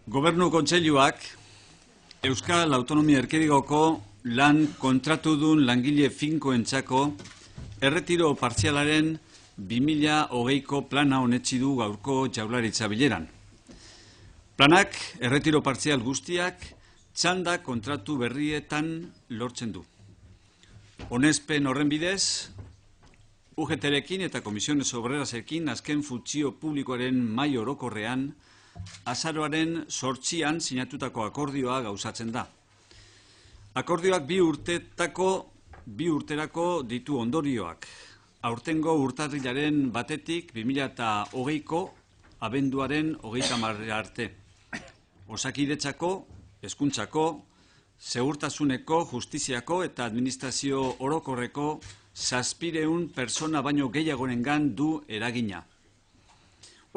Gobernu Kontseiluak Euskal Autonomia Erkidegoko lan kontratudun langile finkoentzako erretiro partzialaren 2020ko plana onetsi du gaurko Jaurlaritza bileran. Planak erretiro partzial guztiak txanda kontratu berrietan lortzen du. Onespen horren bidez, UGT-rekin eta Komisiones Obrerasekin azken funtzio publikoaren mahai orokorrean azaroaren 8an sinatutako akordioa gauzatzen da. Akordioak bi urterako ditu ondorioak. Aurtengo urtarrilaren batetik 2020ko abenduaren 30 arte. Osakidetzako, hezkuntzako, segurtasuneko, justiziako eta administrazio orokorreko 700 pertsona baino gehiagorengan du eragina.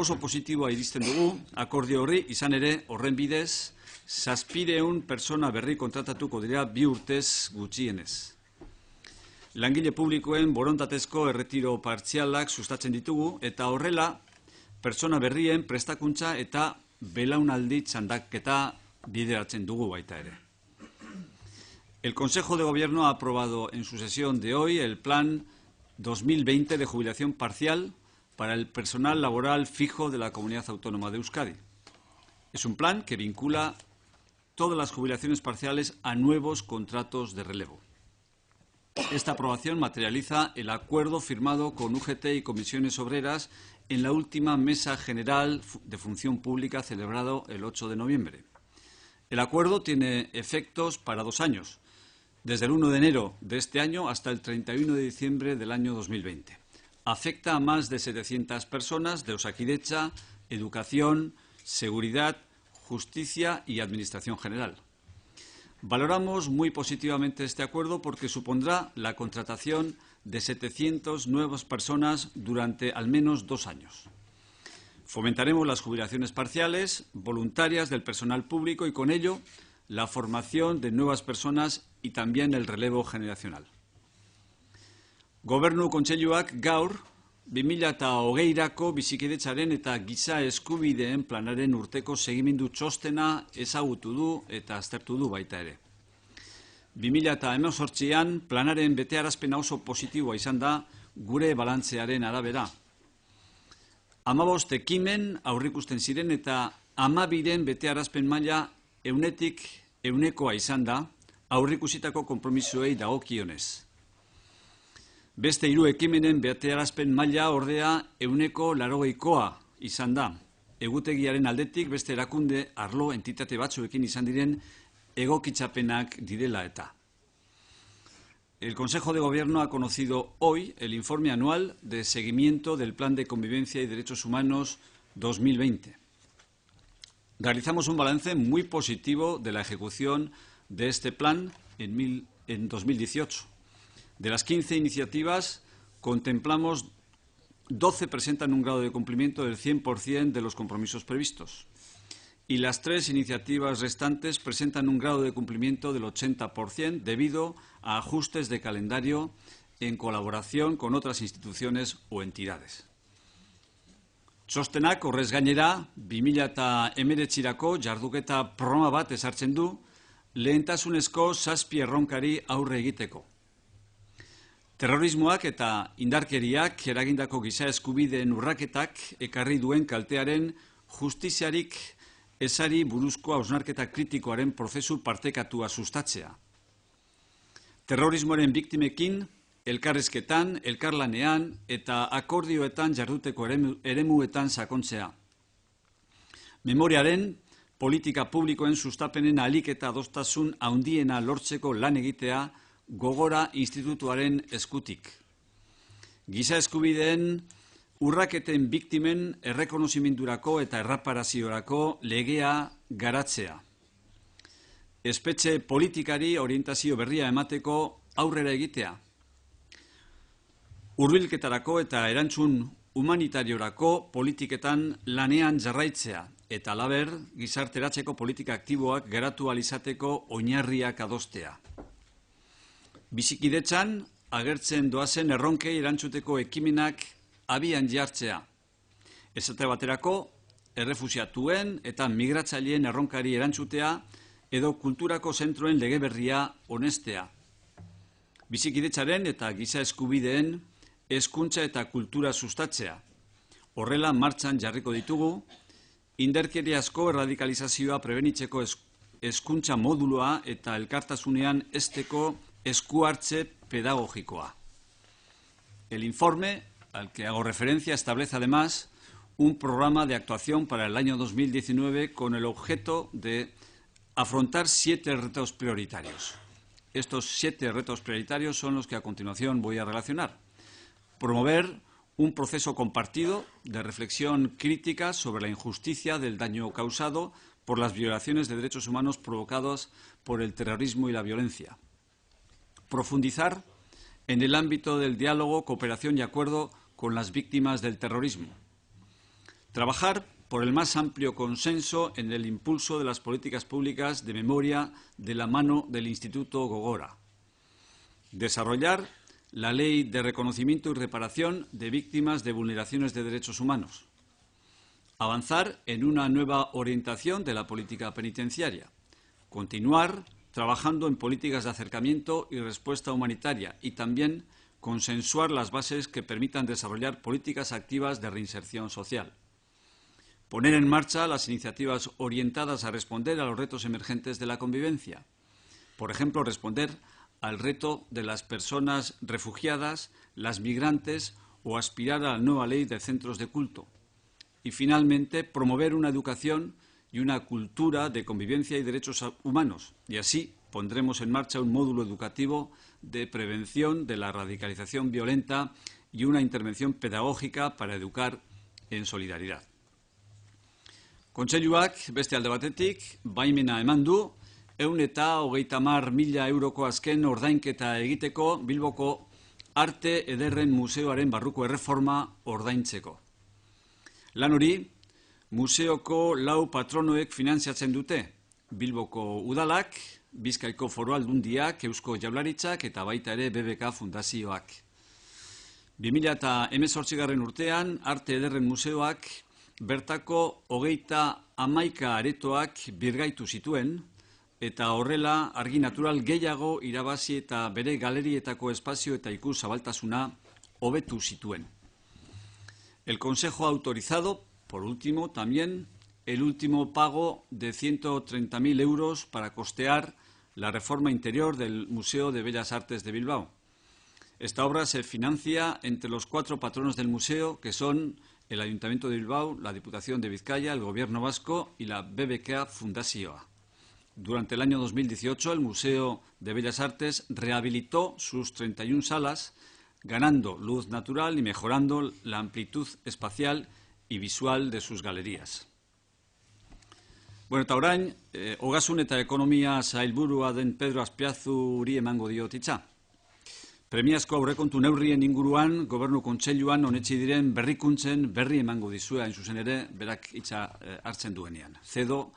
Oso positiboa iristen dugu, akordio horri izan ere horren bidez, 700 pertsona berri kontratatuko dira 2 urtez gutxienez. Langile publikoen borondatezko erretiro partzialak sustatzen ditugu eta horrela pertsona berrien prestakuntza eta belaunaldi txandaketa bideratzen dugu baita ere. El Consejo de Gobierno ha aprobado en su sesión de hoy el Plan 2020 de jubilación parcial para el personal laboral fijo de la Comunidad Autónoma de Euskadi. Es un plan que vincula todas las jubilaciones parciales a nuevos contratos de relevo. Esta aprobación materializa el acuerdo firmado con UGT y Comisiones Obreras en la última Mesa General de Función Pública celebrado el 8 de noviembre. El acuerdo tiene efectos para 2 años, desde el 1 de enero de este año hasta el 31 de diciembre del año 2020. Afecta a más de 700 personas de Osakidetza, Educación, Seguridad, Justicia y Administración General. Valoramos muy positivamente este acuerdo porque supondrá la contratación de 700 nuevas personas durante al menos 2 años. Fomentaremos las jubilaciones parciales, voluntarias del personal público y con ello la formación de nuevas personas y también el relevo generacional. Gobernu Kontseiluak gaur 2020ko bizikidetzaren eta giza eskubideen planaren urteko segimendu txostena ezagutu du eta aztertu du baita ere. 2018an planaren betearazpena oso positiboa izan da gure balantzearen arabera. 15 ekimen aurrikusten ziren eta 12 betearazpen maila 100%koa izan da aurrikusitako konpromisoei dagokionez. Beste 3 ekimenen betearazpen maila ordea 180koa izan da. Egutegiaren aldetik beste erakunde arlo entitate batzuekin izan diren egokitzapenak direla eta. El Consejo de Gobierno ha conocido hoy el informe anual de seguimiento del Plan de Convivencia y Derechos Humanos 2020. Realizamos un balance muy positivo de la ejecución de este plan en 2018. De las 15 iniciativas, contemplamos 12 presentan un grado de cumplimiento del 100% de los compromisos previstos. Y las 3 iniciativas restantes presentan un grado de cumplimiento del 80% debido a ajustes de calendario en colaboración con otras instituciones o entidades. Txostenak horrez gainera, 2019ko jarduketa programa bat ezartzen du, lehentasunezko 7 erronkari aurre egiteko. Terrorismoak eta indarkeriak eragindako giza eskubideen urraketak ekarri duen kaltearen justiziarik ezari buruzko hausnarketa kritikoaren prozesu partekatua sustatzea. Terrorismoaren biktimekin, elkarrizketan, elkarlanean eta akordioetan jarduteko eremuetan sakontzea. Memoriaren, politika publikoen sustapenen ahalik eta adostasun handiena lortzeko lan egitea Gogora Institutuaren eskutik. Giza eskubideen urraketen biktimen errekonozimendurako eta erraparaziorako legea garatzea. Espetxe politikari orientazio berria emateko aurrera egitea. Hurbilketarako eta erantzun humanitariorako politiketan lanean jarraitzea eta halaber gizarteratzeko politika aktiboak garatu ahal izateko oinarriak adostea. Bizikidetzan agertzen doazen erronkei erantzuteko ekimenak abian jartzea. Esate baterako, errefusiatuen eta migratzaileen erronkari erantzutea edo kulturako zentroen lege berria onestea. Bizikidetzaren eta giza eskubideen hezkuntza eta kultura sustatzea. Horrela martxan jarriko ditugu, indarkeriazko erradikalizazioa prebenitzeko hezkuntza moduloa eta elkartasunean hezteko eskuhartze pedagogikoa. El informe al que hago referencia establece además un programa de actuación para el año 2019 con el objeto de afrontar 7 retos prioritarios. Estos 7 retos prioritarios son los que a continuación voy a relacionar. Promover un proceso compartido de reflexión crítica sobre la injusticia del daño causado por las violaciones de derechos humanos provocados por el terrorismo y la violencia. Profundizar en el ámbito del diálogo, cooperación y acuerdo con las víctimas del terrorismo. Trabajar por el más amplio consenso en el impulso de las políticas públicas de memoria de la mano del Instituto Gogora. Desarrollar la Ley de Reconocimiento y Reparación de Víctimas de Vulneraciones de Derechos Humanos. Avanzar en una nueva orientación de la política penitenciaria. Continuar trabajando en políticas de acercamiento y respuesta humanitaria y también consensuar las bases que permitan desarrollar políticas activas de reinserción social. Poner en marcha las iniciativas orientadas a responder a los retos emergentes de la convivencia. Por ejemplo, responder al reto de las personas refugiadas, las migrantes o aspirar a la nueva ley de centros de culto. Y, finalmente, promover una educación y una cultura de convivencia y derechos humanos. Y así pondremos en marcha un módulo educativo de prevención de la radicalización violenta y una intervención pedagógica para educar en solidaridad. Kontseiluak beste alde batetik, baimena eman du, 130.000 euroko azken ordainketa egiteko Bilboko Arte Ederren Museoaren barruko erreforma ordaintzeko. Lan hori, museoko 4 patronoek finantziatzen dute, Bilboko Udalak, Bizkaiko Foru Aldundiak, Eusko Jaurlaritzak eta baita ere BBK Fundazioak. 2018 urtean, Arte Ederren Museoak bertako 31 aretoak birgaitu zituen, eta horrela argi natural gehiago irabazi eta bere galerietako espazio eta ikus zabaltasuna hobetu zituen. El Consejo ha autorizado, por último, también el último pago de 130.000 euros para costear la reforma interior del Museo de Bellas Artes de Bilbao. Esta obra se financia entre los 4 patronos del museo, que son el Ayuntamiento de Bilbao, la Diputación de Vizcaya, el Gobierno vasco y la BBK Fundazioa. Durante el año 2018, el Museo de Bellas Artes rehabilitó sus 31 salas, ganando luz natural y mejorando la amplitud espacial y visual de sus galerías. Bueno, eta orain, Ogasun eta Ekonomia Sailburua den Pedro Azpiazuri emango diot hitza. Premiazko aurrekontu neurrien inguruan, Gobernu Kontseiluan onetsi diren berrikuntzen berri emango dizue, hain zuzen ere, berak hitza hartzen duenean. Cedo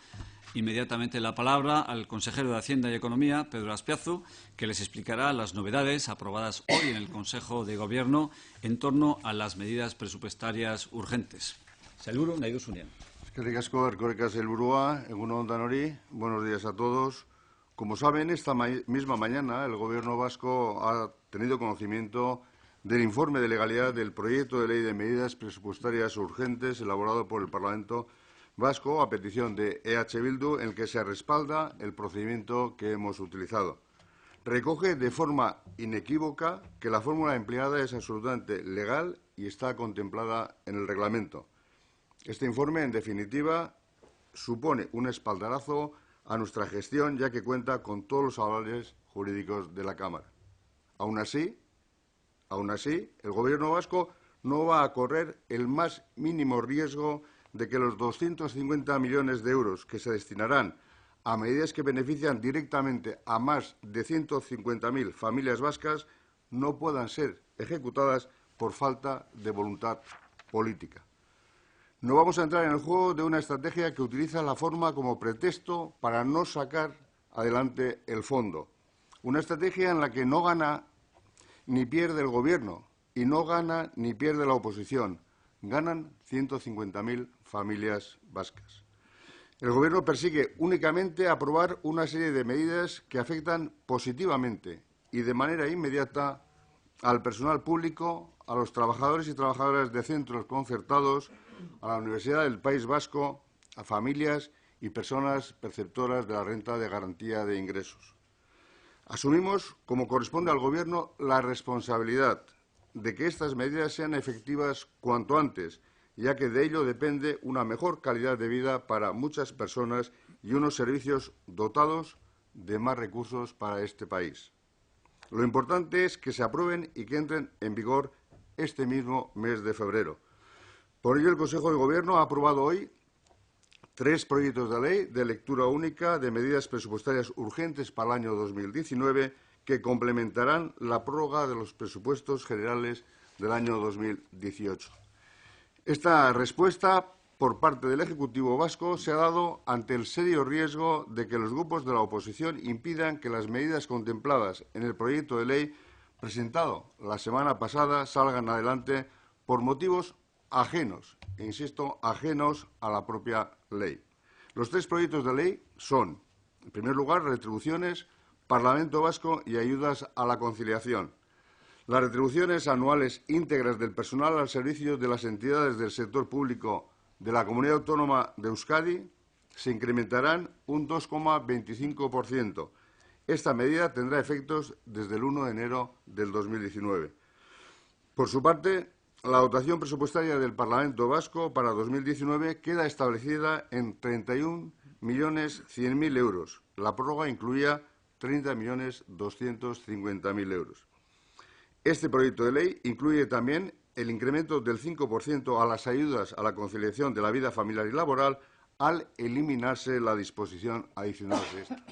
inmediatamente la palabra al consejero de Hacienda y Economía, Pedro Azpiazu, que les explicará las novedades aprobadas hoy en el Consejo de Gobierno en torno a las medidas presupuestarias urgentes. Sailburu, nahi duzunean. Eskerrik asko, Erkoreka Sailburua, egun on danori, buenos días a todos. Como saben, esta misma mañana el Gobierno vasco ha tenido conocimiento del informe de legalidad del proyecto de ley de medidas presupuestarias urgentes elaborado por el Parlamento Vasco a petición de EH Bildu, en el que se respalda el procedimiento que hemos utilizado. Recoge de forma inequívoca que la fórmula empleada es absolutamente legal y está contemplada en el reglamento. Este informe, en definitiva, supone un espaldarazo a nuestra gestión, ya que cuenta con todos los avales jurídicos de la Cámara. Aún así, el Gobierno vasco no va a correr el más mínimo riesgo de que los 250 millones de euros que se destinarán a medidas que benefician directamente a más de 150.000 familias vascas no puedan ser ejecutadas por falta de voluntad política. No vamos a entrar en el juego de una estrategia que utiliza la forma como pretexto para no sacar adelante el fondo. Una estrategia en la que no gana ni pierde el Gobierno y no gana ni pierde la oposición. Ganan 150.000 familias vascas. El Gobierno persigue únicamente aprobar una serie de medidas que afectan positivamente y de manera inmediata al personal público, a los trabajadores y trabajadoras de centros concertados, a la Universidad del País Vasco, a familias y personas perceptoras de la renta de garantía de ingresos. Asumimos, como corresponde al Gobierno, la responsabilidad de que estas medidas sean efectivas cuanto antes, ya que de ello depende una mejor calidad de vida para muchas personas y unos servicios dotados de más recursos para este país. Lo importante es que se aprueben y que entren en vigor este mismo mes de febrero. Por ello, el Consejo de Gobierno ha aprobado hoy 3 proyectos de ley de lectura única de medidas presupuestarias urgentes para el año 2019 que complementarán la prórroga de los presupuestos generales del año 2018. Esta respuesta por parte del Ejecutivo vasco se ha dado ante el serio riesgo de que los grupos de la oposición impidan que las medidas contempladas en el proyecto de ley presentado la semana pasada salgan adelante por motivos ajenos, e insisto, ajenos a la propia ley. Los 3 proyectos de ley son, en primer lugar, retribuciones, Parlamento Vasco y ayudas a la conciliación. Las retribuciones anuales íntegras del personal al servicio de las entidades del sector público de la Comunidad Autónoma de Euskadi se incrementarán un 2,25%. Esta medida tendrá efectos desde el 1 de enero del 2019. Por su parte, la dotación presupuestaria del Parlamento Vasco para 2019 queda establecida en 31.100.000 euros. La prórroga incluía 30.250.000 euros. Este proyecto de ley incluye también el incremento del 5% a las ayudas a la conciliación de la vida familiar y laboral al eliminarse la disposición adicional sexta.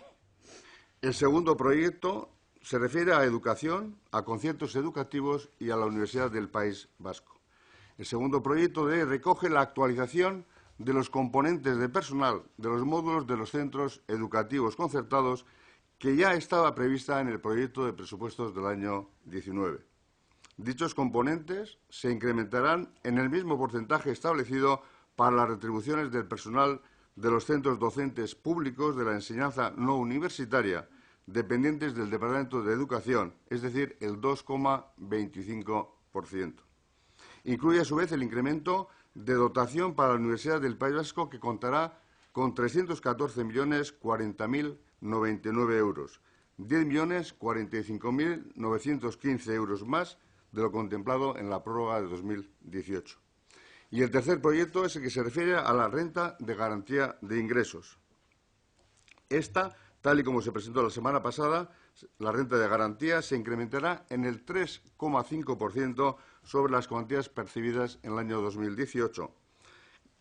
El segundo proyecto se refiere a educación, a conciertos educativos y a la Universidad del País Vasco. El segundo proyecto de ley recoge la actualización de los componentes de personal de los módulos de los centros educativos concertados que ya estaba prevista en el proyecto de presupuestos del año 19. Dichos componentes se incrementarán en el mismo porcentaje establecido para las retribuciones del personal de los centros docentes públicos de la enseñanza no universitaria, dependientes del Departamento de Educación, es decir, el 2,25%. Incluye, a su vez, el incremento de dotación para la Universidad del País Vasco, que contará con 314.040.099 euros, 10.045.915 euros más de lo contemplado en la prórroga de 2018. Y el tercer proyecto es el que se refiere a la renta de garantía de ingresos. Esta, tal y como se presentó la semana pasada, la renta de garantía se incrementará en el 3,5% sobre las cuantías percibidas en el año 2018,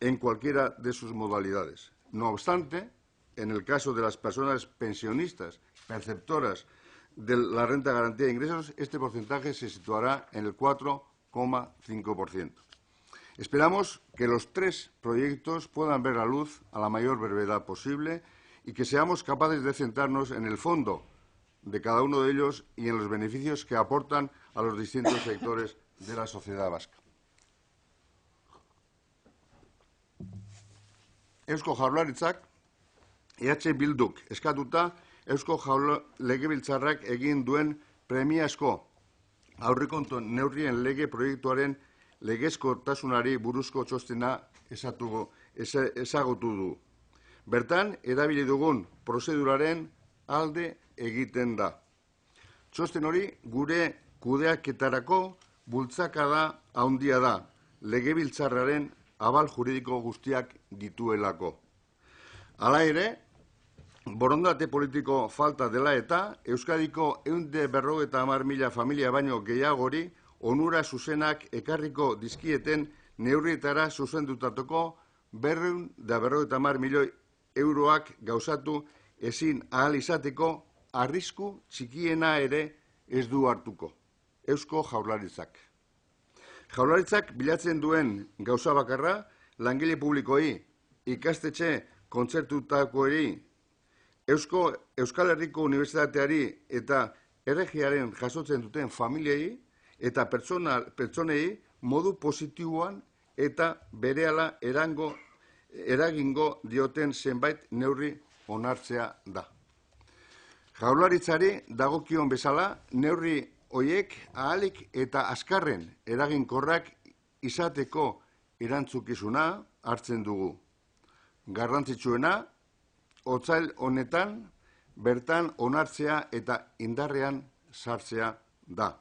en cualquiera de sus modalidades. No obstante, en el caso de las personas pensionistas perceptoras de la renta de garantía de ingresos, este porcentaje se situará en el 4,5%. Esperamos que los 3 proyectos puedan ver la luz a la mayor brevedad posible y que seamos capaces de centrarnos en el fondo de cada uno de ellos y en los beneficios que aportan a los distintos sectores de la sociedad vasca. Eusko Jaurlaritzak, EH Bilduk eskatuta, Eusko Legebiltzarrak egin duen premiazko aurrekontu neurrien lege proiektuaren legezkotasunari buruzko txostena ezagutu du. Bertan, erabili dugun prozeduraren alde egiten da. Txosten hori gure kudeaketarako bultzakada handia da, legebiltzarraren abal juridiko guztiak dituelako. Hala ere, borondate politiko falta dela eta Euskadiko 150.000 familia baino gehiagori onura zuzenak ekarriko dizkieten neurrietara zuzendutako 250 milioi euroak gauzatu ezin ahal izateko arrisku txikiena ere ez du hartuko. Eusko Jaurlaritzak. Jaurlaritzak bilatzen duen gauza bakarra langile publikoei, ikastetxe kontzertutakoei, Euskal Herriko Unibertsitateari eta erregiaren jasotzen duten familiei eta pertsonei modu positiboan eta berehala eragingo dioten zenbait neurri onartzea da. Jaurlaritzari dagokion bezala, neurri horiek ahalik eta azkarren eraginkorrak izateko erantzukizuna hartzen dugu. Garrantzitsuena, otsail honetan bertan onartzea eta indarrean sartzea da.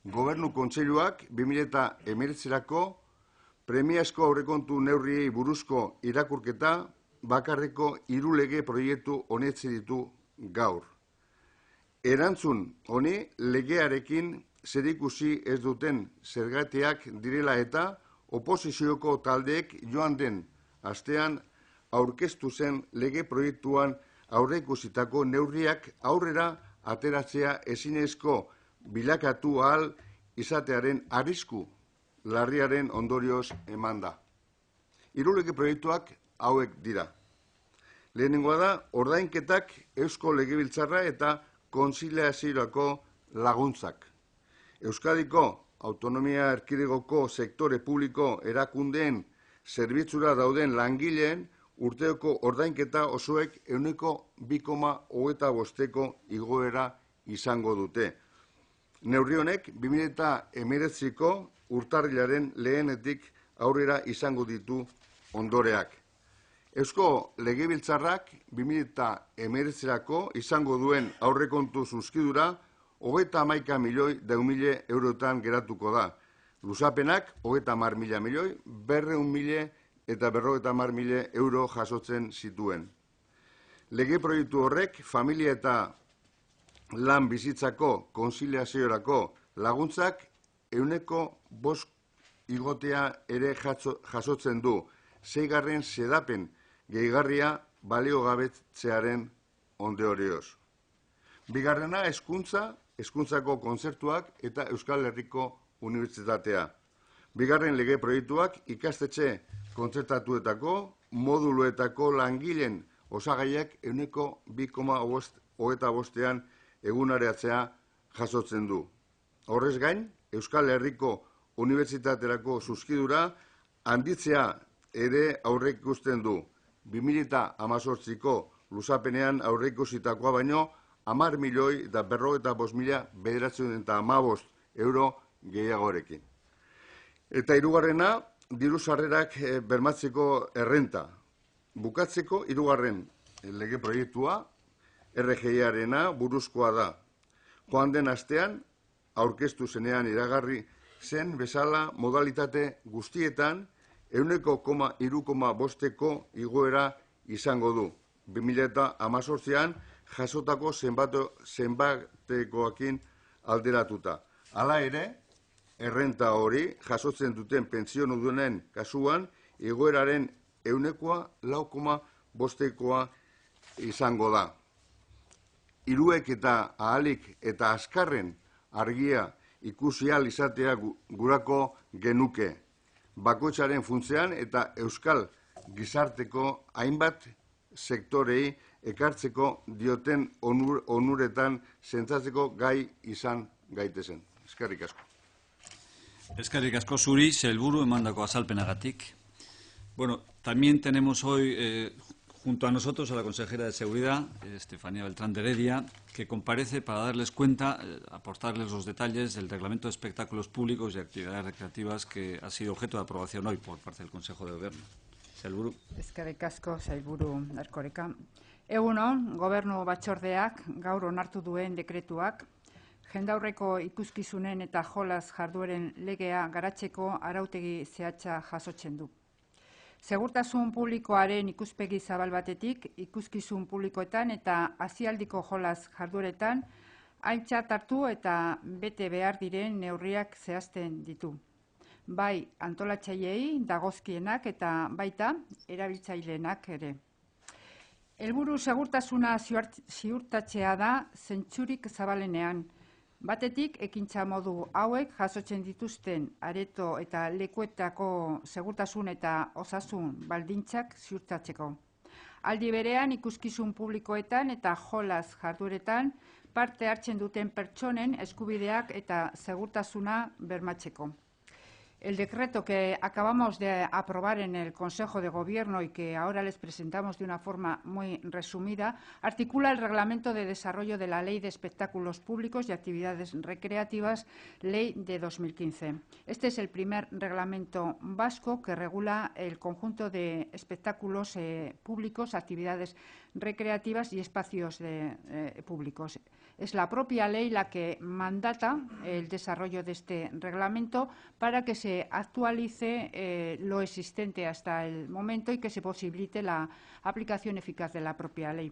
Gobernu Kontseiluak 2019-erako premiazko aurrekontu neurriei buruzko irakurketa bakarreko 3 lege proiektu onetsi ditu gaur. Erantzun honi legearekin zerikusi ez duten zergatiak direla eta oposizioko taldeek joan den astean aurkeztu zen lege proiektuan aurreikusitako neurriak aurrera ateratzea ezinezko bilakatu ahal izatearen arrisku larriaren ondorioz eman da. 3 lege proiektuak hauek dira. Lehenengoa da, ordainketak Eusko Legebiltzarra eta kontziliaziorako laguntzak. Euskadiko autonomia erkidegoko sektore publiko erakundeen zerbitzura dauden langileen urteoko ordainketa osoek 2,25ko igoera izango dute. Neurri honek 2019ko urtarrilaren lehenetik aurrera izango ditu ondoreak. Eusko Legebiltzarrak 2019ko izango duen aurrekontu zuzkidura 31 milioi eurotan geratuko da. Luzapenak 30.000 milioi, 200.000 eta 50.000 euro jasotzen zituen. Lege proiektu horrek familia eta lan bizitzako konziliaziorako laguntzak 5% igotea ere jasotzen du, 6. xedapen gehigarria baliogabetzearen ondorioz. Bigarrena, hezkuntzako kontzertuak eta Euskal Herriko Unibertsitatea. Bigarren lege proiektuak ikastetxe kontzertatuetako moduluetako langileen osagaiak 2,25an egunareatzea jasotzen du. Horrez gain, Euskal Herriko Unibertsitaterako zuzkidura handitzea ere aurreikusten du. 2018ko luzapenean aurreikusitakoa baino 10 milioi eta 55.915 euro gehiagorekin. Eta hirugarrena, diru sarrerak bermatzeko errenta. Bukatzeko hirugarren lege proiektua, RGIarena buruzkoa da. Joan den astean, aurkeztu zenean iragarri zen bezala modalitate guztietan 3,5ko igoera izango du. 2018an jasotako zenbatekoakin alderatuta. Hala ere, errenta hori jasotzen duten pentsiodunen kasuan igoeraren 6,5koa izango da. Hiruek eta ahalik eta azkarren argia ikusi ahal izatea gurako genuke. Bakoitzaren funtsean eta euskal gizarteko hainbat sektorei ekartzeko dioten onuretan zentzatzeko gai izan gaitezen. Eskerrik asko. Eskerrik asko zuri, sailburu emandako azalpenagatik. Bueno, también tenemos hoy junto a nosotros a la consejera de Seguridad, Estefanía Beltrán de Heredia, que comparece para darles cuenta, aportarles los detalles del Reglamento de Espectáculos Públicos y Actividades Recreativas que ha sido objeto de aprobación hoy por parte del Consejo de Gobierno. Sailburu. Eskerrik asko, sailburu Erkoreka. Egunon, Gobernu Batzordeak gaur onartu duen dekretuak, jendaurreko ikuskizunen eta jolas jardueren legea garatzeko arautegi zehatza jasotzen du. Segurtasun publikoaren ikuspegi zabal batetik, ikuskizun publikoetan eta azialdiko jolas jardueretan aintzat hartu eta bete behar diren neurriak zehazten ditu. Bai antolatzaileei dagozkienak eta baita erabiltzaileenak ere. Helburu segurtasuna ziurtatzea da zentzurik zabalenean. Batetik, ekintza modu hauek jasotzen dituzten areto eta lekuetako segurtasun eta osasun baldintzak ziurtatzeko. Aldi berean, ikuskizun publikoetan eta jolas jardueretan parte hartzen duten pertsonen eskubideak eta segurtasuna bermatzeko. El decreto que acabamos de aprobar en el Consejo de Gobierno y que ahora les presentamos de una forma muy resumida, articula el Reglamento de Desarrollo de la Ley de Espectáculos Públicos y Actividades Recreativas, Ley de 2015. Este es el primer reglamento vasco que regula el conjunto de espectáculos públicos, actividades recreativas y espacios públicos. Es la propia ley la que mandata el desarrollo de este reglamento para que se actualice lo existente hasta el momento y que se posibilite la aplicación eficaz de la propia ley.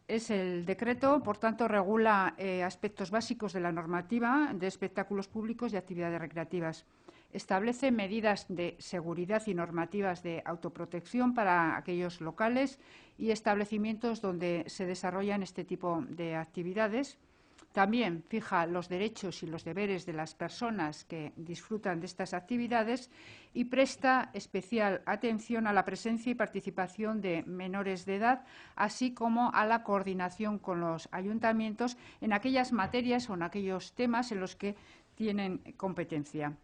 El decreto, por tanto, regula aspectos básicos de la normativa de espectáculos públicos y actividades recreativas. Establece medidas de seguridad y normativas de autoprotección para aquellos locales y establecimientos donde se desarrollan este tipo de actividades. También fija los derechos y los deberes de las personas que disfrutan de estas actividades y presta especial atención a la presencia y participación de menores de edad, así como a la coordinación con los ayuntamientos en aquellas materias o en aquellos temas en los que tienen competencia.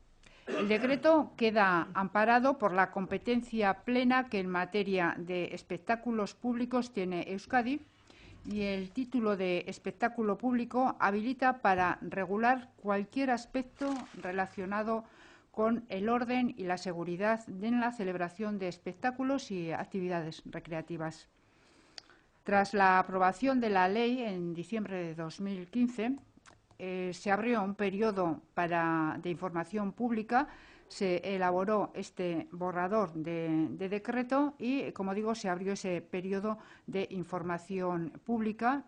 El decreto queda amparado por la competencia plena que en materia de espectáculos públicos tiene Euskadi, y el título de espectáculo público habilita para regular cualquier aspecto relacionado con el orden y la seguridad en la celebración de espectáculos y actividades recreativas. Tras la aprobación de la ley en diciembre de 2015, se abrió un periodo de información pública. Se elaboró este borrador de decreto y, como digo, se abrió ese periodo de información pública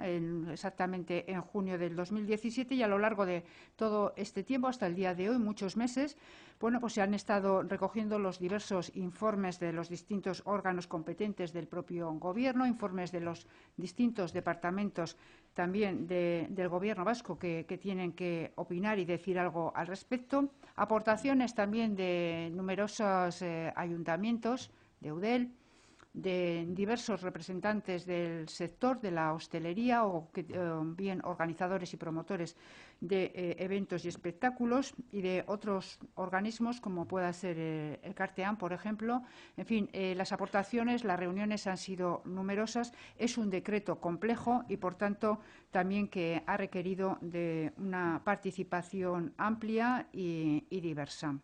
exactamente en junio del 2017 y a lo largo de todo este tiempo, hasta el día de hoy, muchos meses, pues se han estado recogiendo los diversos informes de los distintos órganos competentes del propio Gobierno, informes de los distintos departamentos también del Gobierno vasco que tienen que opinar y decir algo al respecto, aportaciones también de numerosos ayuntamientos, de Eudel, de diversos representantes del sector de la hostelería o bien organizadores y promotores de eventos y espectáculos y de otros organismos como pueda ser el Cartean, por ejemplo. En fin, las aportaciones, las reuniones han sido numerosas. Es un decreto complejo y, por tanto, también que ha requerido de una participación amplia y diversa.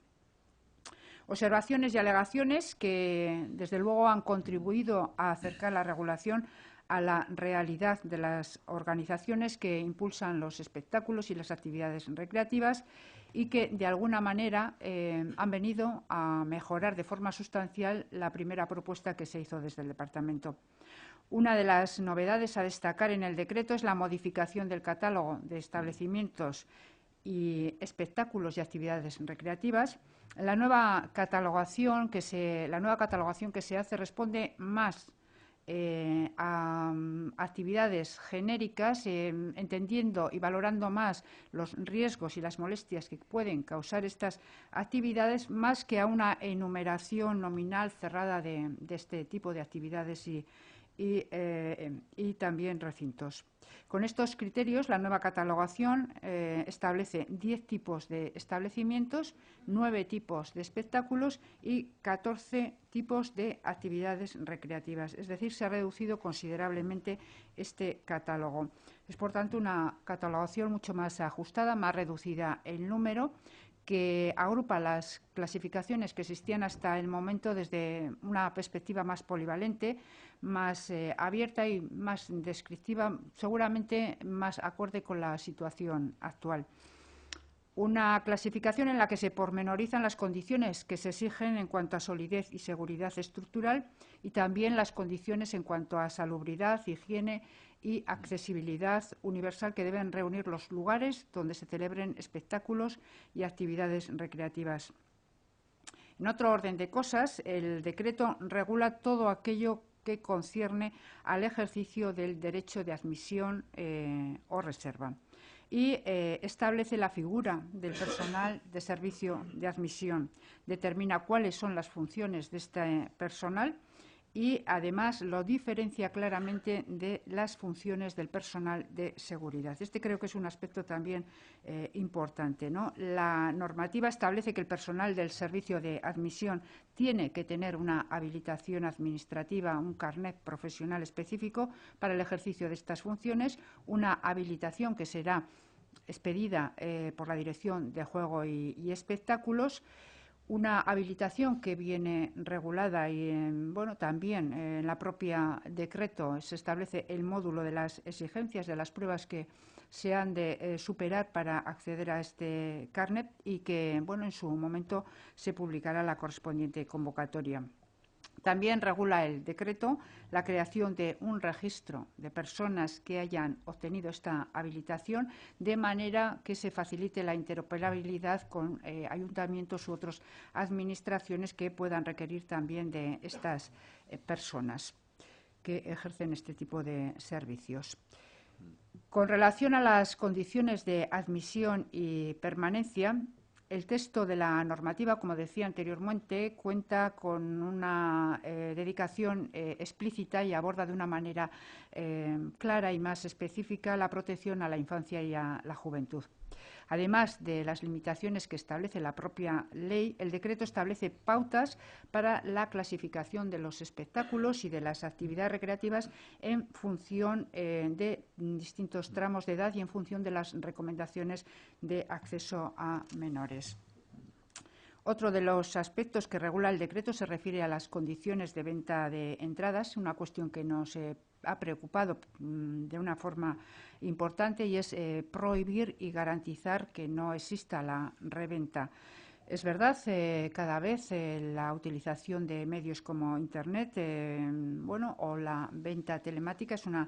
Observaciones y alegaciones que, desde luego, han contribuido a acercar la regulación a la realidad de las organizaciones que impulsan los espectáculos y las actividades recreativas y que, de alguna manera, han venido a mejorar de forma sustancial la primera propuesta que se hizo desde el Departamento. Una de las novedades a destacar en el decreto es la modificación del catálogo de establecimientos y espectáculos y actividades recreativas. La nueva catalogación que se hace responde más a actividades genéricas, entendiendo y valorando más los riesgos y las molestias que pueden causar estas actividades, más que a una enumeración nominal cerrada de este tipo de actividades y también recintos. Con estos criterios, la nueva catalogación establece 10 tipos de establecimientos, 9 tipos de espectáculos y 14 tipos de actividades recreativas. Es decir, se ha reducido considerablemente este catálogo. Es, por tanto, una catalogación mucho más ajustada, más reducida en número, que agrupa las clasificaciones que existían hasta el momento desde una perspectiva más polivalente, más abierta y más descriptiva, seguramente más acorde con la situación actual. Una clasificación en la que se pormenorizan las condiciones que se exigen en cuanto a solidez y seguridad estructural y también las condiciones en cuanto a salubridad, higiene y accesibilidad universal que deben reunir los lugares donde se celebren espectáculos y actividades recreativas. En otro orden de cosas, el decreto regula todo aquello que concierne al ejercicio del derecho de admisión o reserva y establece la figura del personal de servicio de admisión, determina cuáles son las funciones de este personal y además lo diferencia claramente de las funciones del personal de seguridad. Este creo que es un aspecto también importante, ¿no? La normativa establece que el personal del servicio de admisión tiene que tener una habilitación administrativa, un carnet profesional específico para el ejercicio de estas funciones, una habilitación que será expedida por la Dirección de Juego y Espectáculos, una habilitación que viene regulada y también en la propia decreto se establece el módulo de las exigencias de las pruebas que se han de superar para acceder a este carnet y que en su momento se publicará la correspondiente convocatoria. También regula el decreto la creación de un registro de personas que hayan obtenido esta habilitación, de manera que se facilite la interoperabilidad con ayuntamientos u otras administraciones que puedan requerir también de estas personas que ejercen este tipo de servicios. Con relación a las condiciones de admisión y permanencia, el texto de la normativa, como decía anteriormente, cuenta con una dedicación explícita y aborda de una manera clara y más específica la protección a la infancia y a la juventud. Además de las limitaciones que establece la propia ley, el decreto establece pautas para la clasificación de los espectáculos y de las actividades recreativas en función de distintos tramos de edad y en función de las recomendaciones de acceso a menores. Otro de los aspectos que regula el decreto se refiere a las condiciones de venta de entradas, una cuestión que nos ha preocupado de una forma importante, y es prohibir y garantizar que no exista la reventa. Es verdad, cada vez la utilización de medios como Internet o la venta telemática es una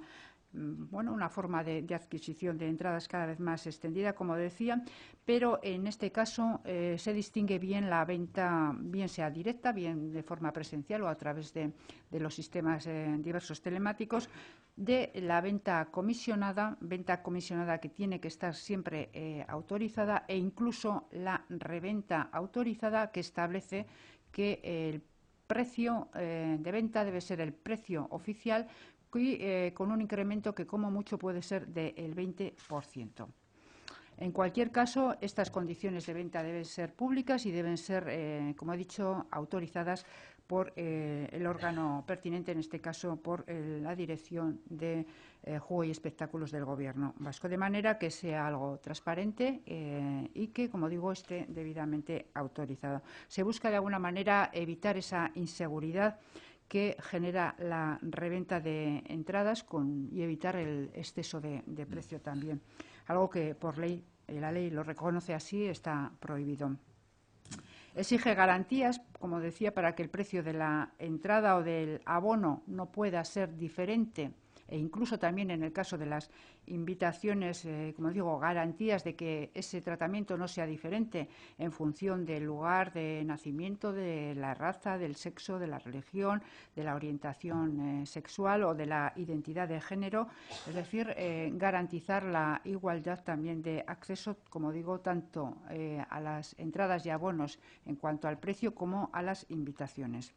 forma de adquisición de entradas cada vez más extendida, como decía, pero en este caso se distingue bien la venta, bien sea directa, bien de forma presencial o a través de los sistemas diversos telemáticos, de la venta comisionada que tiene que estar siempre autorizada, e incluso la reventa autorizada, que establece que el precio de venta debe ser el precio oficial y con un incremento que como mucho puede ser del 20%. En cualquier caso, estas condiciones de venta deben ser públicas y deben ser, como he dicho, autorizadas por el órgano pertinente, en este caso por la Dirección de Juego y Espectáculos del Gobierno vasco, de manera que sea algo transparente y que, como digo, esté debidamente autorizado. Se busca de alguna manera evitar esa inseguridad que genera la reventa de entradas y evitar el exceso de precio también, algo que por ley, la ley lo reconoce así, está prohibido. Exige garantías, como decía, para que el precio de la entrada o del abono no pueda ser diferente, e incluso también en el caso de las invitaciones, como digo, garantías de que ese tratamiento no sea diferente en función del lugar de nacimiento, de la raza, del sexo, de la religión, de la orientación sexual o de la identidad de género. Es decir, garantizar la igualdad también de acceso, como digo, tanto a las entradas y abonos en cuanto al precio como a las invitaciones.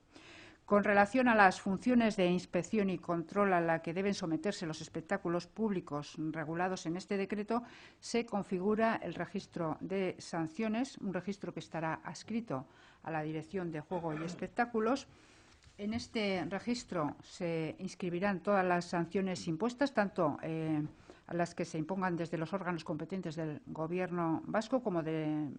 Con relación a las funciones de inspección y control a la que deben someterse los espectáculos públicos regulados en este decreto, se configura el registro de sanciones, un registro que estará adscrito a la Dirección de Juego y Espectáculos. En este registro se inscribirán todas las sanciones impuestas, tanto a las que se impongan desde los órganos competentes del Gobierno vasco como de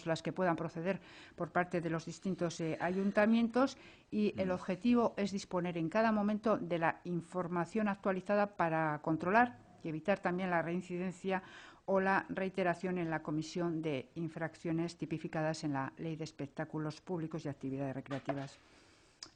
las que puedan proceder por parte de los distintos ayuntamientos, y el objetivo es disponer en cada momento de la información actualizada para controlar y evitar también la reincidencia o la reiteración en la comisión de infracciones tipificadas en la Ley de Espectáculos Públicos y Actividades Recreativas.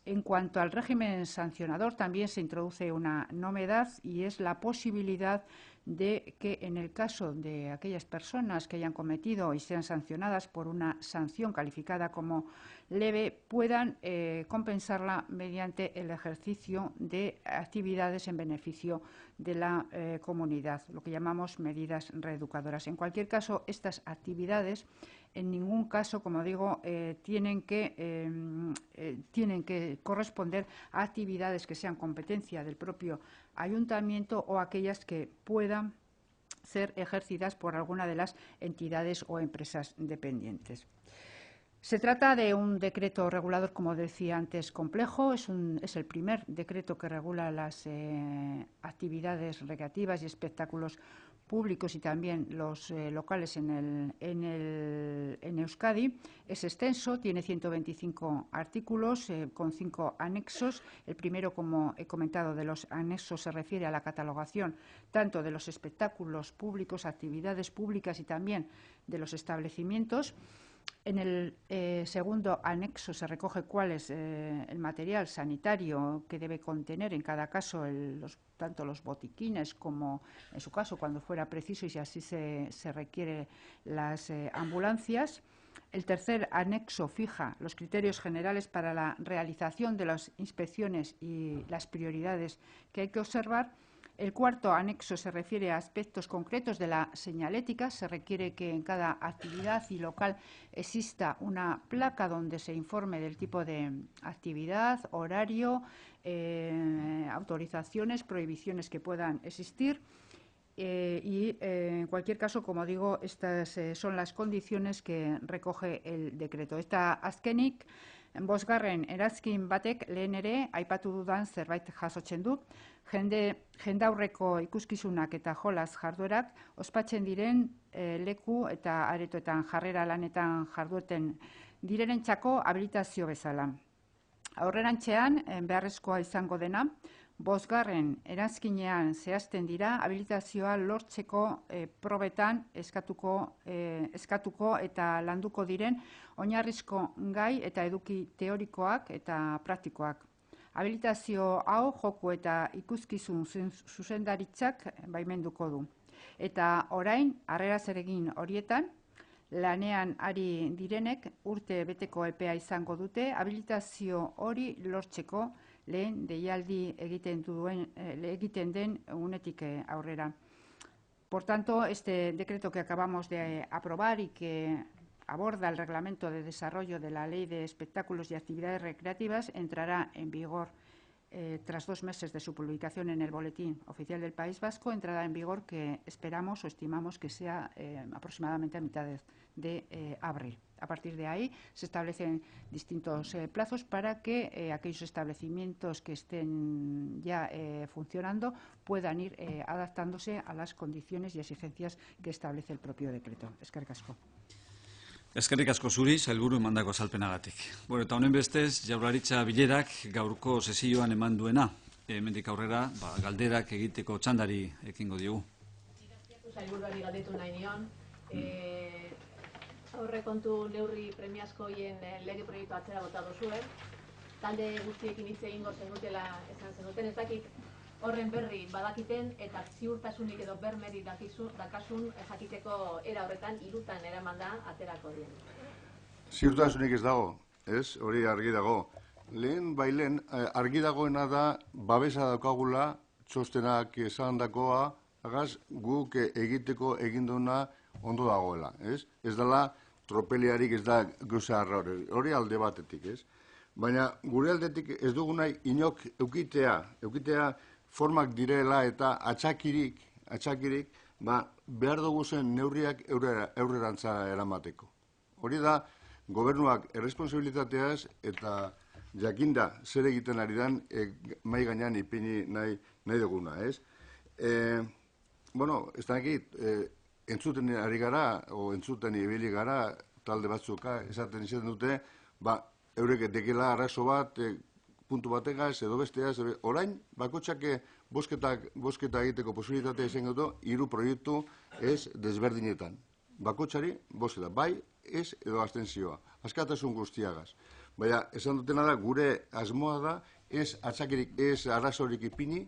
En cuanto al régimen sancionador, también se introduce una novedad, y es la posibilidad de que, en el caso de aquellas personas que hayan cometido y sean sancionadas por una sanción calificada como leve, puedan compensarla mediante el ejercicio de actividades en beneficio de la comunidad, lo que llamamos medidas reeducadoras. En cualquier caso, estas actividades en ningún caso, como digo, tienen que corresponder a actividades que sean competencia del propio ayuntamiento o aquellas que puedan ser ejercidas por alguna de las entidades o empresas dependientes. Se trata de un decreto regulador, como decía antes, complejo. Es el primer decreto que regula las actividades recreativas y espectáculos públicos y también los locales en Euskadi. Es extenso, tiene 125 artículos con 5 anexos. El primero, como he comentado, de los anexos se refiere a la catalogación tanto de los espectáculos públicos, actividades públicas y también de los establecimientos. En el segundo anexo se recoge cuál es el material sanitario que debe contener en cada caso tanto los botiquines como, en su caso, cuando fuera preciso y si así se requiere, las ambulancias. El tercer anexo fija los criterios generales para la realización de las inspecciones y las prioridades que hay que observar. El cuarto anexo se refiere a aspectos concretos de la señalética. Se requiere que en cada actividad y local exista una placa donde se informe del tipo de actividad, horario, autorizaciones, prohibiciones que puedan existir. En cualquier caso, como digo, estas son las condiciones que recoge el decreto. Eta azkenik, bosgarren erazkin batek lehen ere aipatu dudan zerbait jasotzen du. Jendaurreko ikuskizunak eta jolas jarduerak ospatzen diren leku eta aretoetan jarrera lanetan jarduten direnentzako habilitazio bezala. Aurrerantzean, beharrezkoa izango dena, bosgarren erazkinean zehazten dira habilitazioa lortzeko probetan eskatuko eta landuko diren oinarrizko gai eta eduki teorikoak eta praktikoak. Habilitazio hau joko eta ikuskizun zuzendaritzak baimenduko du. Eta orain, harrera zeregin horietan, lanean ari direnek urte beteko epea izango dute habilitazio hori lortzeko lehen deialdi egiten den unetik aurrera. Por tanto, este decreto que acabamos de aprobar y que aborda el Reglamento de Desarrollo de la Ley de Espectáculos y Actividades Recreativas entrará en vigor tras 2 meses de su publicación en el Boletín Oficial del País Vasco, entrada en vigor que esperamos o estimamos que sea aproximadamente a mitad de abril. A partir de ahí se establecen distintos plazos para que aquellos establecimientos que estén ya funcionando puedan ir adaptándose a las condiciones y exigencias que establece el propio decreto. Eskerrik asko. Eskerrik asko zuri, sailburu emandako azalpenagatik. Eta honen bestez, Jaurlaritza bilerak gaurko sesioan eman duena. Hemendik aurrera, galderak egiteko txandari ekingo diogu. Sailburuari galdetu nahi nion. Aurrekontu neurri premiazko hien lege proiektu atzera bota duzue. Talde guztiekin hitz egingo zenutela esan zenuten, ez dakit horren berri badakiten eta ziurtasunik edo bermeri dakasun jakiteko era horretan 3 eramanda aterako dien. Ziurtasunik ez dago, ez? Hori argi dago. Lehen bailen argi dagoena da babesa daukagula txostenak esandakoa, agaz guk egiteko eginduna ondo dagoela, ez? Ez dela tropeliarik, ez da gauza harra hori alde batetik, ez? Baina gure aldetik ez dugu nahi inok eukitea formak direla eta atxakirik, behar dugu zen neurriak aurrerantza eramateko. Hori da, gobernuak erresponsabilitateaz eta jakinda zer egiten ari dan mai gainean ipini nahi duguna, ez? Ez da nekit, entzuten ari gara, o entzuten ibili gara, talde batzuka esaten izaten dute, eurek dekela arazo bat, puntu bategaz edo besteaz, orain, bakotxak bosketa egiteko posibilitatea izango du 3 proiektu ez desberdinetan. Bakotxari, bosketa, bai, ez edo abstentzioa, askatasun guztiagaz. Baina, esan dutena da, gure asmoa da, ez atxakirik, ez arazorik ipini,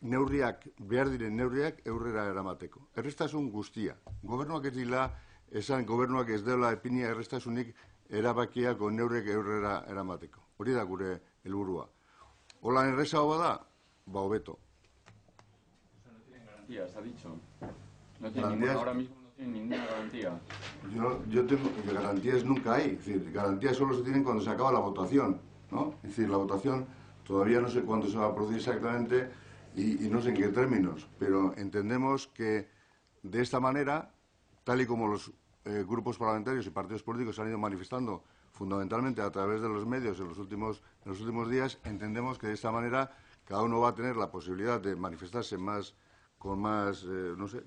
neurriak, behar diren neurriak aurrera eramateko. Errestasun guztia. Gobernuak ez dila, esan gobernuak ez dela ipini errestasunik erabakiako neurriak aurrera eramateko. Hori da gure helburua. Hola errezago bada, hobeto. No tienen garantías, ha dicho. No tiene ninguna, ahora mismo no Sin ninguna garantía. Yo tengo que garantías nunca hay. Es decir, garantías solo se tienen cuando se acaba la votación, ¿no? Es decir, la votación todavía no sé cuándo se va a producir exactamente y no sé en qué términos, pero entendemos que de esta manera, tal y como los grupos parlamentarios y partidos políticos se han ido manifestando fundamentalmente a través de los medios en los últimos días, entendemos que de esta manera cada uno va a tener la posibilidad de manifestarse con más, no sé,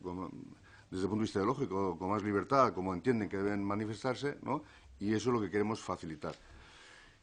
desde el punto de vista ideológico, con más libertad, como entienden que deben manifestarse, ¿no? Y eso es lo que queremos facilitar.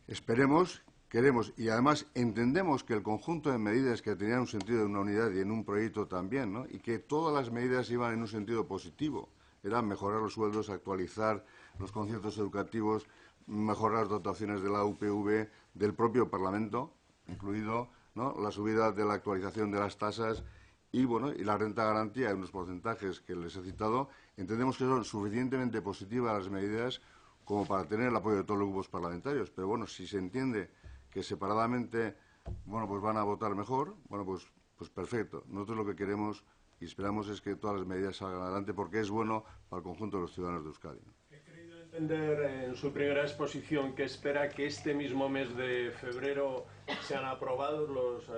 Esperemos, queremos y además entendemos que el conjunto de medidas que tenían un sentido de una unidad y en un proyecto también, ¿no? Y que todas las medidas iban en un sentido positivo. Era mejorar los sueldos, actualizar los conciertos educativos, mejorar las dotaciones de la UPV, del propio Parlamento, incluido, ¿no?, la subida de la actualización de las tasas y, bueno, y la renta garantía en unos porcentajes que les he citado. Entendemos que son suficientemente positivas las medidas como para tener el apoyo de todos los grupos parlamentarios. Pero, bueno, si se entiende que separadamente, bueno, pues van a votar mejor, bueno, pues perfecto. Nosotros lo que queremos y esperamos es que todas las medidas salgan adelante porque es bueno para el conjunto de los ciudadanos de Euskadi, ¿no? He querido entender en su primera exposición que espera que este mismo mes de febrero sean aprobados los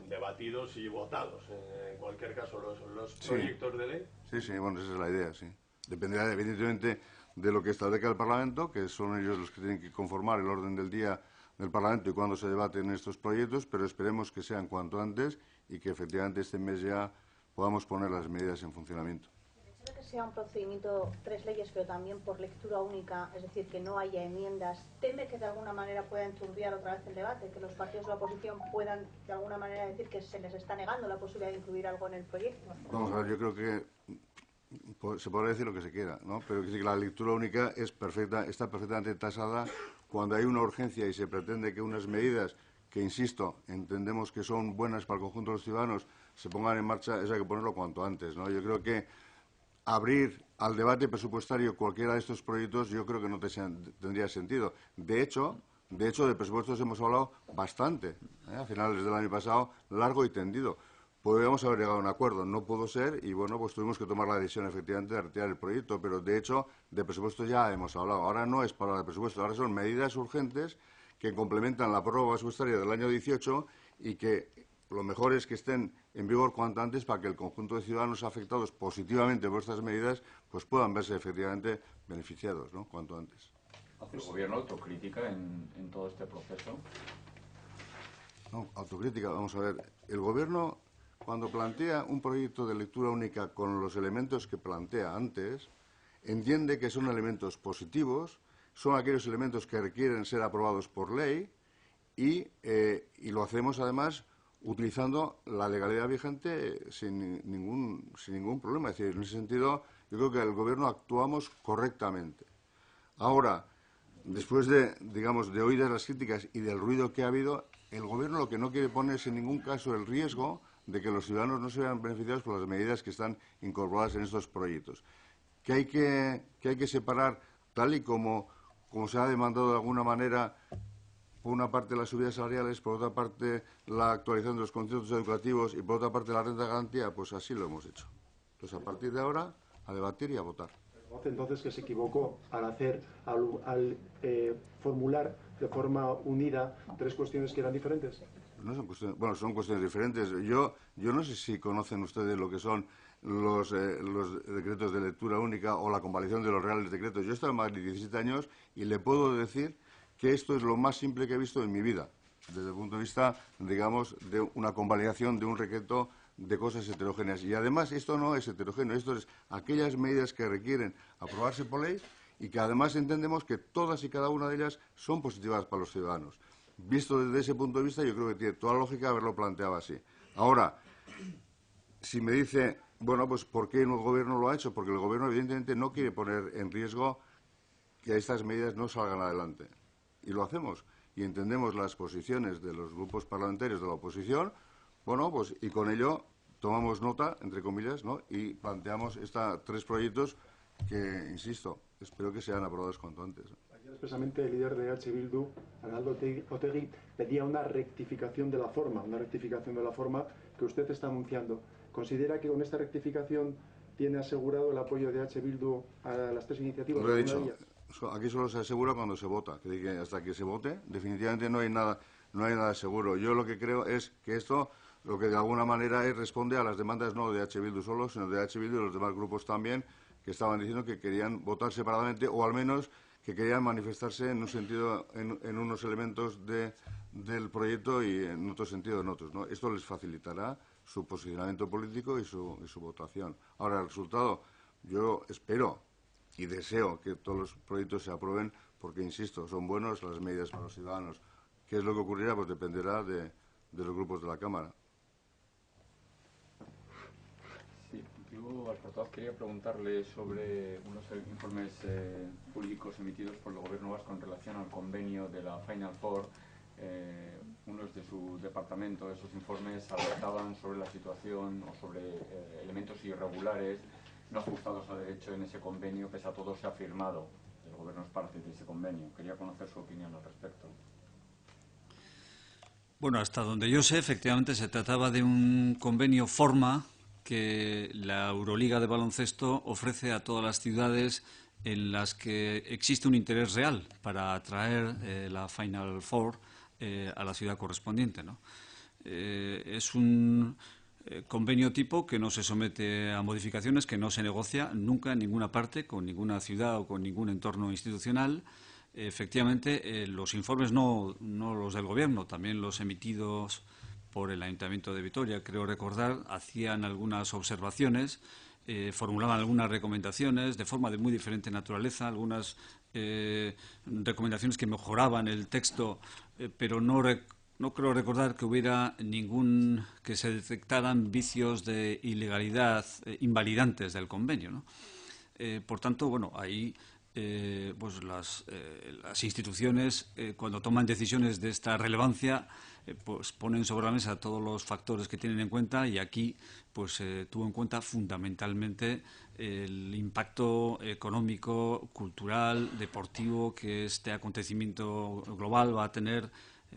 debatidos y votados, en cualquier caso, los proyectos de ley. Sí, bueno, esa es la idea, sí. Dependerá evidentemente de lo que establezca el Parlamento, que son ellos los que tienen que conformar el orden del día del Parlamento y cuándo se debaten estos proyectos, pero esperemos que sean cuanto antes y que efectivamente este mes ya podamos poner las medidas en funcionamiento. El hecho de que sea un procedimiento, 3 leyes, pero también por lectura única, es decir, que no haya enmiendas, ¿teme que de alguna manera pueda enturbiar otra vez el debate? Que los partidos de la oposición puedan de alguna manera decir que se les está negando la posibilidad de incluir algo en el proyecto. Vamos a ver, yo creo que se podrá decir lo que se quiera, ¿no? Pero que la lectura única está perfectamente tasada cuando hay una urgencia y se pretende que unas medidas que, insisto, entendemos que son buenas para el conjunto de los ciudadanos, se pongan en marcha, eso hay que ponerlo cuanto antes, ¿no? Yo creo que abrir al debate presupuestario cualquiera de estos proyectos yo creo que no tendría sentido. De hecho, de presupuestos hemos hablado bastante, a finales del año pasado, largo y tendido. Podríamos haber llegado a un acuerdo, no pudo ser y, bueno, pues tuvimos que tomar la decisión efectivamente de retirar el proyecto, pero de hecho de presupuesto ya hemos hablado. Ahora no es para hablar de presupuesto, ahora son medidas urgentes que complementan la prórroga presupuestaria del año 18 y que lo mejor es que estén en vigor cuanto antes para que el conjunto de ciudadanos afectados positivamente por estas medidas pues puedan verse efectivamente beneficiados, ¿no?, cuanto antes. ¿Hace el Gobierno autocrítica en todo este proceso? No, autocrítica, vamos a ver. El Gobierno, cuando plantea un proyecto de lectura única con los elementos que plantea antes, entiende que son elementos positivos, son aquellos elementos que requieren ser aprobados por ley y lo hacemos además utilizando la legalidad vigente sin ningún problema. Es decir, en ese sentido, yo creo que el Gobierno actuamos correctamente. Ahora, después de oídas las críticas y del ruido que ha habido, el Gobierno lo que no quiere poner es en ningún caso el riesgo de que los ciudadanos no se vean beneficiados por las medidas que están incorporadas en estos proyectos. Que hay que separar, tal y como se ha demandado de alguna manera, por una parte las subidas salariales, por otra parte la actualización de los conciertos educativos y por otra parte la renta de garantía, pues así lo hemos hecho. Entonces, a partir de ahora, a debatir y a votar. Entonces que se equivocó al formular de forma unida 3 cuestiones que eran diferentes. No son cuestiones, bueno, son cuestiones diferentes. Yo no sé si conocen ustedes lo que son los decretos de lectura única o la convalidación de los reales decretos. Yo he estado en Madrid 17 años y le puedo decir que esto es lo más simple que he visto en mi vida, desde el punto de vista, digamos, de una convalidación de un decreto de cosas heterogéneas. Y además esto no es heterogéneo, esto es aquellas medidas que requieren aprobarse por ley y que además entendemos que todas y cada una de ellas son positivas para los ciudadanos. Visto desde ese punto de vista, yo creo que tiene toda la lógica haberlo planteado así. Ahora, si me dice, bueno, pues ¿por qué el Gobierno lo ha hecho? Porque el Gobierno evidentemente no quiere poner en riesgo que estas medidas no salgan adelante. Y lo hacemos. Y entendemos las posiciones de los grupos parlamentarios de la oposición, bueno, pues y con ello tomamos nota, entre comillas, ¿no?, y planteamos 3 proyectos que, insisto, espero que sean aprobados cuanto antes. Ayer expresamente el líder de H. Bildu, Arnaldo Otegi, pedía una rectificación de la forma que usted está anunciando. ¿Considera que con esta rectificación ¿tiene asegurado el apoyo de H. Bildu a las tres iniciativas? Lo he ¿Alguna de dicho. ellas? Aquí solo se asegura cuando se vota. Que hasta que se vote, definitivamente no hay nada seguro. Yo lo que creo es que esto, lo que de alguna manera responde a las demandas no de H. Bildu solo, sino de H. Bildu y los demás grupos también, que estaban diciendo que querían votar separadamente o al menos que querían manifestarse en un sentido, en unos elementos del proyecto y en otro sentido en otros, ¿no? Esto les facilitará su posicionamiento político y su votación. Ahora, el resultado, yo espero y deseo que todos los proyectos se aprueben porque, insisto, son buenos las medidas para los ciudadanos. ¿Qué es lo que ocurrirá? Pues dependerá de los grupos de la Cámara. Sí, yo al portavoz quería preguntarle sobre unos informes públicos emitidos por el Gobierno vasco en relación al convenio de la Final Four. Unos de su departamento, esos informes alertaban sobre la situación o sobre elementos irregulares no ajustados a derecho en ese convenio, pese a todo se ha firmado. El Gobierno es parte de ese convenio. Quería conocer su opinión al respecto. Bueno, hasta donde yo sé, efectivamente se trataba de un convenio forma que la Euroliga de baloncesto ofrece a todas las ciudades en las que existe un interés real para atraer la Final Four a la ciudad correspondiente, ¿no? Es un convenio tipo que no se somete a modificaciones, que no se negocia nunca en ninguna parte con ninguna ciudad o con ningún entorno institucional. Efectivamente, los informes no los del Gobierno, también los emitidos por el Ayuntamiento de Vitoria, creo recordar, hacían algunas observaciones, formulaban algunas recomendaciones de forma de muy diferente naturaleza, algunas recomendaciones que mejoraban el texto, pero no creo recordar que hubiera que se detectaran vicios de ilegalidad invalidantes del convenio, ¿no? Por tanto, bueno, ahí pues las instituciones, cuando toman decisiones de esta relevancia, pues ponen sobre la mesa todos los factores que tienen en cuenta, y aquí pues tuvo en cuenta fundamentalmente el impacto económico, cultural, deportivo que este acontecimiento global va a tener,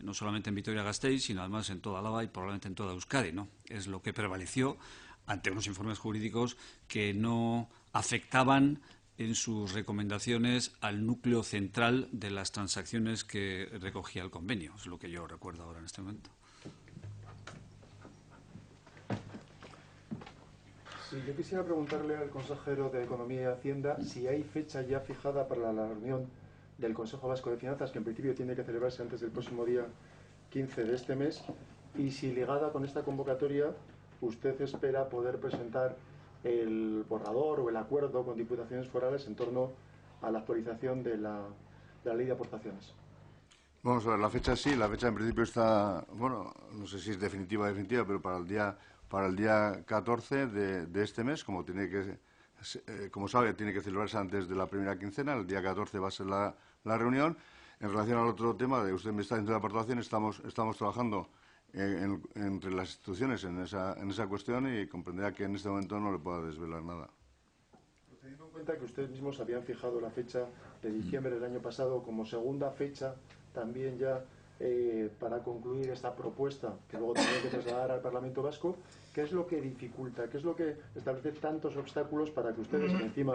no solamente en Vitoria-Gasteiz, sino además en toda Álava y probablemente en toda Euskadi, ¿no? Es lo que prevaleció ante unos informes jurídicos que no afectaban en sus recomendaciones al núcleo central de las transacciones que recogía el convenio. Es lo que yo recuerdo ahora en este momento. Sí, yo quisiera preguntarle al consejero de Economía y Hacienda si hay fecha ya fijada para la reunión del Consejo Vasco de Finanzas, que en principio tiene que celebrarse antes del próximo día 15 de este mes, y si ligada con esta convocatoria usted espera poder presentar el borrador o el acuerdo con diputaciones forales en torno a la actualización de la ley de aportaciones. Vamos a ver, la fecha sí, la fecha en principio está, bueno, no sé si es definitiva, pero para el día 14 de este mes, como sabe, tiene que celebrarse antes de la primera quincena, el día 14 va a ser la reunión. En relación al otro tema de usted me está diciendo de aportación, estamos trabajando entre las instituciones en esa cuestión, y comprenderá que en este momento no le puedo desvelar nada. Teniendo en cuenta que ustedes mismos habían fijado la fecha de diciembre del año pasado como segunda fecha también ya para concluir esta propuesta que luego tendrán que trasladar al Parlamento Vasco, ¿qué es lo que dificulta, qué es lo que establece tantos obstáculos para que ustedes, que encima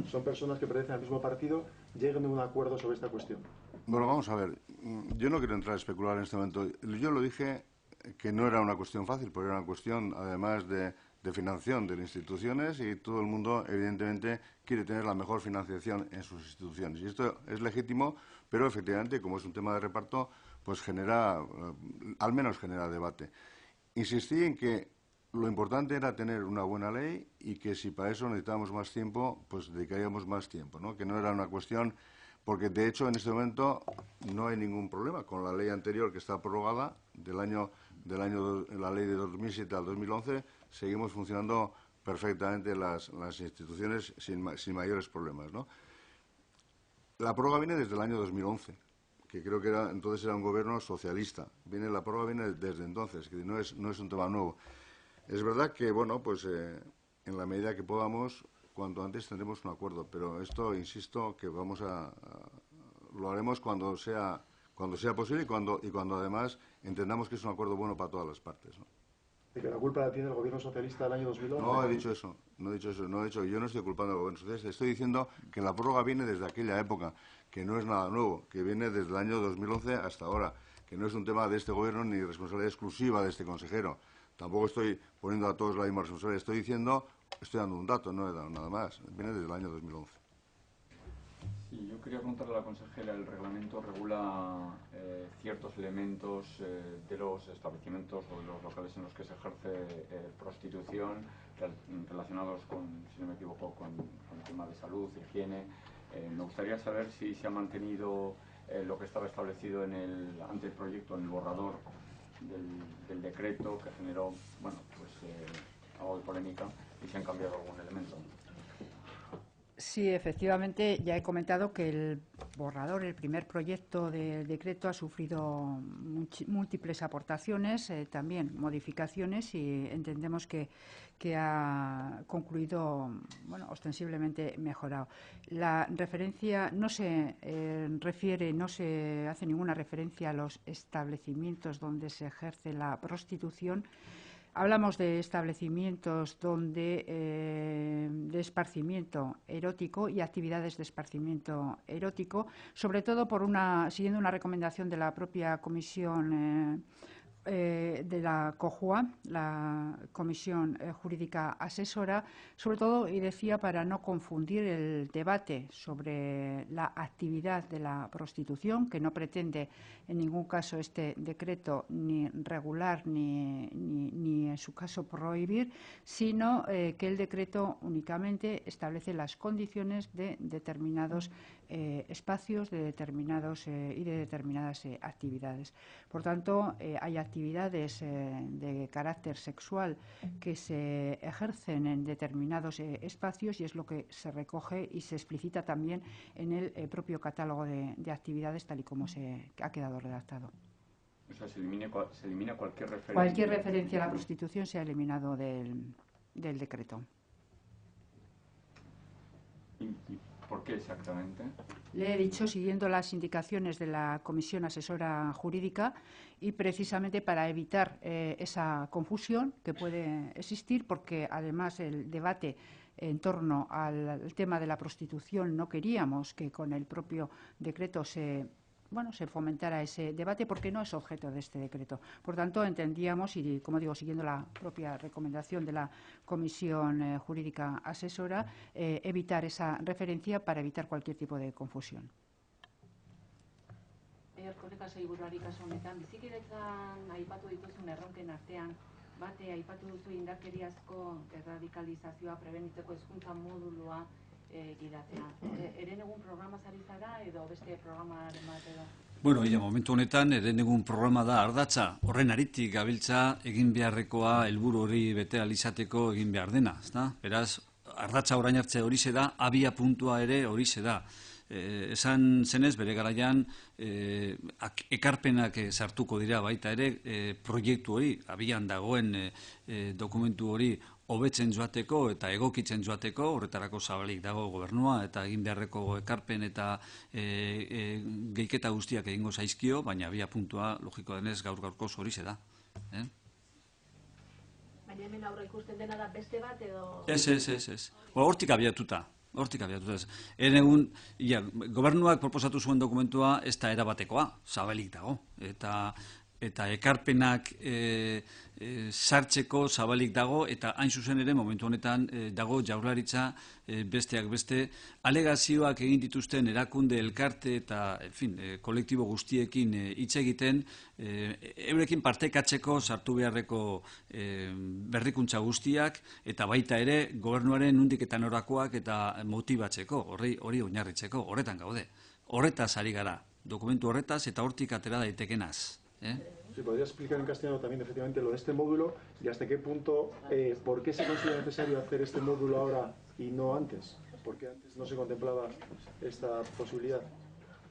son personas que pertenecen al mismo partido, lleguen a un acuerdo sobre esta cuestión? Bueno, vamos a ver, yo no quiero entrar a especular en este momento. Yo lo dije que no era una cuestión fácil, porque era una cuestión, además de financiación de las instituciones, y todo el mundo, evidentemente, quiere tener la mejor financiación en sus instituciones. Y esto es legítimo, pero efectivamente, como es un tema de reparto, pues al menos genera debate. Insistí en que lo importante era tener una buena ley, y que si para eso necesitábamos más tiempo, pues dedicaríamos más tiempo, ¿no? Que no era una cuestión, porque de hecho en este momento no hay ningún problema con la ley anterior que está prorrogada la ley de 2007 al 2011, seguimos funcionando perfectamente las instituciones sin mayores problemas, ¿no? La prórroga viene desde el año 2011, que creo que entonces era un gobierno socialista. La prórroga viene desde entonces, que no es un tema nuevo. Es verdad que, bueno, pues en la medida que podamos, cuanto antes tendremos un acuerdo, pero esto, insisto, que lo haremos cuando sea posible, y cuando además entendamos que es un acuerdo bueno para todas las partes, ¿no? de que la culpa la tiene el gobierno socialista del año 2011. No he dicho eso, no he dicho eso, no he dicho. Yo no estoy culpando al gobierno socialista, estoy diciendo que la prórroga viene desde aquella época, que no es nada nuevo, que viene desde el año 2011 hasta ahora, que no es un tema de este gobierno ni responsabilidad exclusiva de este consejero. Tampoco estoy poniendo a todos la misma responsabilidad, estoy dando un dato, no he dado nada más, viene desde el año 2011. Sí, yo quería preguntarle a la consejera, el reglamento regula ciertos elementos de los establecimientos o de los locales en los que se ejerce prostitución relacionados con, si no me equivoco, con el tema de salud, higiene. Me gustaría saber si se ha mantenido lo que estaba establecido en el anteproyecto, en el borrador del decreto que generó, bueno, pues algo de polémica, y si han cambiado algún elemento. Sí, efectivamente, ya he comentado que el borrador, el primer proyecto de decreto ha sufrido múltiples aportaciones, también modificaciones, y entendemos que ha concluido, bueno, ostensiblemente mejorado. La referencia no se refiere, no se hace ninguna referencia a los establecimientos donde se ejerce la prostitución. Hablamos de establecimientos donde de esparcimiento erótico y actividades de esparcimiento erótico, sobre todo siguiendo una recomendación de la propia comisión de la COJUA, la Comisión Jurídica Asesora, sobre todo, y decía, para no confundir el debate sobre la actividad de la prostitución, que no pretende en ningún caso este decreto ni regular ni en su caso prohibir, sino que el decreto únicamente establece las condiciones de determinados espacios y de determinadas actividades. Por tanto, hay actividades de carácter sexual que se ejercen en determinados espacios, y es lo que se recoge y se explicita también en el propio catálogo de actividades, tal y como se ha quedado redactado. O sea, se elimina cualquier referencia. Cualquier referencia a la prostitución se ha eliminado del decreto. ¿Y por qué exactamente? Le he dicho, siguiendo las indicaciones de la Comisión Asesora Jurídica, y precisamente para evitar esa confusión que puede existir, porque además el debate en torno al tema de la prostitución no queríamos que con el propio decreto se fomentara ese debate, porque no es objeto de este decreto. Por tanto, entendíamos, y como digo, siguiendo la propia recomendación de la Comisión Jurídica Asesora, evitar esa referencia para evitar cualquier tipo de confusión. Erkoreka sailburuari kasu honetan, bizikidetzan aipatu dituzun erronken artean, bate aipatu duzu indarkeriazko erradikalizazioa prebenitzeko hezkuntza modulua gidatzea. Herenegun programaz ari zara edo beste programaren bat edo? Bueno, momentu honetan herenegun programa da ardatza, horren aritik gabiltza egin beharrekoa helburu hori bete alizateko egin behar dena, ezta? Beraz, ardatza orain hartze horixe da, abia puntua ere horixe da. Esan zenez, bere garaian ekarpenak sartuko dira baita ere proiektu hori, abian dagoen dokumentu hori hobetzen joateko eta egokitzen joateko, horretarako zabalik dago gobernua eta egin beharreko ekarpen eta gehiketa guztiak egingo zaizkio, baina abia puntua logiko denez gaur-gaurkoz horixe da. Baina hemen aurre ikusten dena da beste bat edo... Ez. Hortik abiatuta. Egun, gobernuak proposatu zuen dokumentua ez da erabatekoa, zabalik dago. Eta ekarpenak sartzeko zabalik dago, eta hain zuzen ere momentu honetan dago Jaurlaritza besteak beste alegazioak egin dituzten erakunde, elkarte eta kolektibo guztiekin hitz egiten, eurekin partekatzeko sartu beharreko berrikuntza guztiak, eta baita ere gobernuaren nondik eta norakoak eta motibatzeko, hori oinarritzeko, horretan gaude. Horretaz ari gara, dokumentu horretaz eta hortik atera daitekenaz. ¿Se podría explicar en castellano también efectivamente lo de este módulo y hasta qué punto, por qué se considera necesario hacer este módulo ahora y no antes? ¿Por qué antes no se contemplaba esta posibilidad?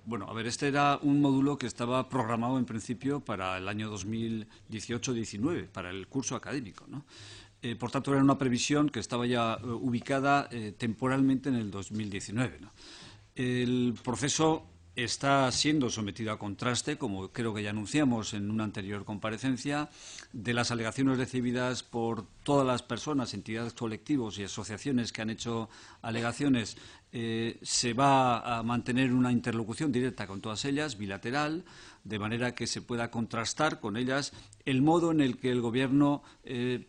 Bueno, a ver, este era un módulo que estaba programado en principio para el año 2018-19, para el curso académico, ¿no? Por tanto, era una previsión que estaba ya ubicada temporalmente en el 2019, ¿no? El proceso está siendo sometido a contraste, como creo que ya anunciamos en una anterior comparecencia, de las alegaciones recibidas por todas las personas, entidades, colectivos y asociaciones que han hecho alegaciones. Se va a mantener una interlocución directa con todas ellas, bilateral, de manera que se pueda contrastar con ellas el modo en el que el Gobierno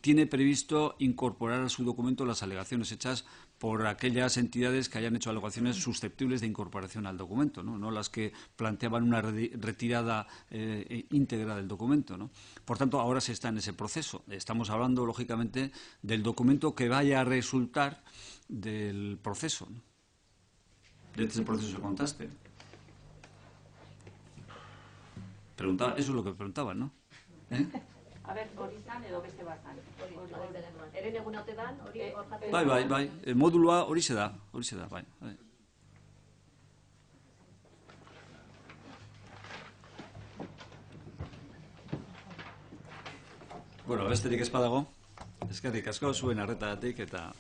tiene previsto incorporar a su documento las alegaciones hechas por aquellas entidades que hayan hecho alegaciones susceptibles de incorporación al documento, no las que planteaban una retirada íntegra del documento, ¿no? Por tanto, ahora se está en ese proceso. Estamos hablando, lógicamente, del documento que vaya a resultar del proceso, ¿no? De ese proceso de contraste. Preguntaba, eso es lo que preguntaban, ¿no? Hori izan edo beste bat zan. Eren eguna ote dan, hori hor jatzen. Bai. Modulua horixe da, bai. Bueno, besterik ez badago, eskerrik asko zuen arretagatik eta